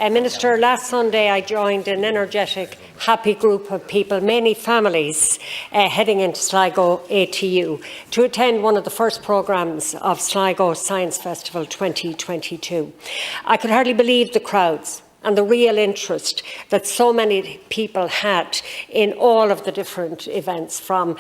Minister, last Sunday I joined an energetic, happy group of people, mainly families, heading into Sligo ATU to attend one of the first programmes of Sligo Science Festival 2022. I could hardly believe the crowds and the real interest that so many people had in all of the different events, from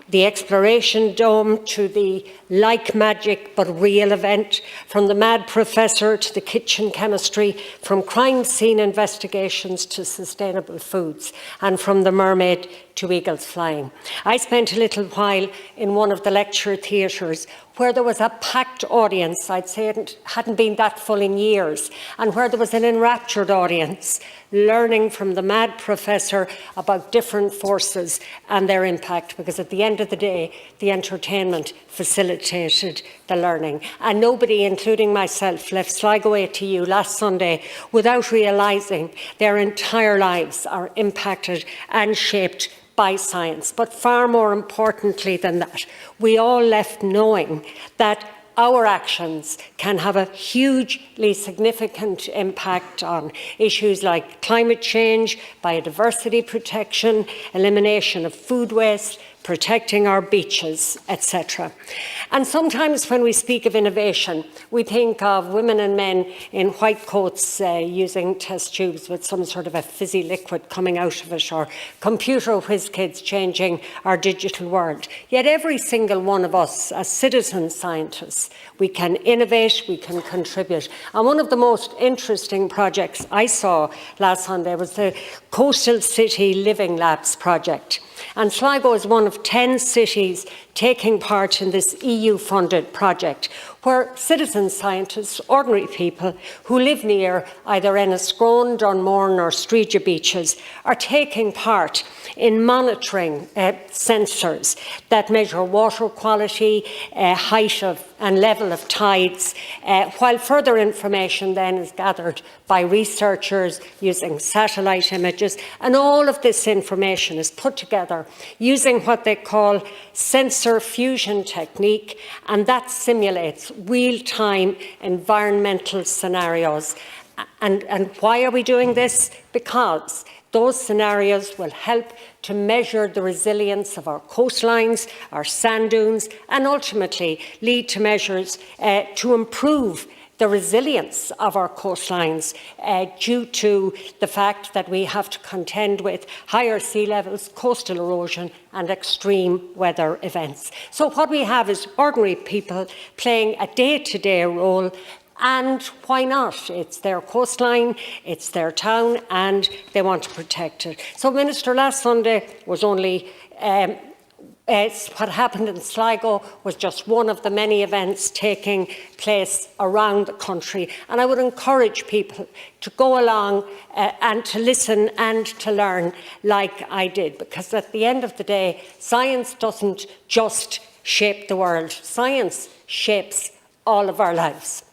the Exploration Dome to the like magic but real event, from the Mad Professor to the kitchen chemistry, from crime scene investigations to sustainable foods, and from the mermaid to eagles flying. I spent a little while in one of the lecture theatres where there was a packed audience. I'd say it hadn't been that full in years, and where there was an enraptured audience learning from the Mad Professor about different forces and their impact, because at the end of the day, the entertainment facilitated the learning. And nobody, including myself, left Sligo ATU last Sunday without realising their entire lives are impacted and shaped by science. But far more importantly than that, we all left knowing that our actions can have a hugely significant impact on issues like climate change, biodiversity protection, elimination of food waste, protecting our beaches, etc. And sometimes when we speak of innovation, we think of women and men in white coats using test tubes with some sort of a fizzy liquid coming out of it, or computer whiz kids changing our digital world. Yet every single one of us, as citizen scientists, we can innovate, we can contribute. And one of the most interesting projects I saw last Sunday was the Coastal City Living Labs project. And Sligo is one of 10 cities taking part in this EU-funded project, where citizen scientists, ordinary people who live near either Enniscrone, Dunmorn or Streeja beaches, are taking part in monitoring sensors that measure water quality, height of and level of tides, while further information then is gathered by researchers using satellite images. And all of this information is put together using what they call sensor fusion technique, and that simulates real-time environmental scenarios. And why are we doing this? Because those scenarios will help to measure the resilience of our coastlines, our sand dunes, and ultimately lead to measures to improve the resilience of our coastlines due to the fact that we have to contend with higher sea levels, coastal erosion and extreme weather events. So what we have is ordinary people playing a day-to-day role. And why not? It's their coastline, it's their town, and they want to protect it. So, Minister, last Sunday was only what happened in Sligo was just one of the many events taking place around the country. And I would encourage people to go along and to listen and to learn like I did, because at the end of the day, science doesn't just shape the world. Science shapes all of our lives.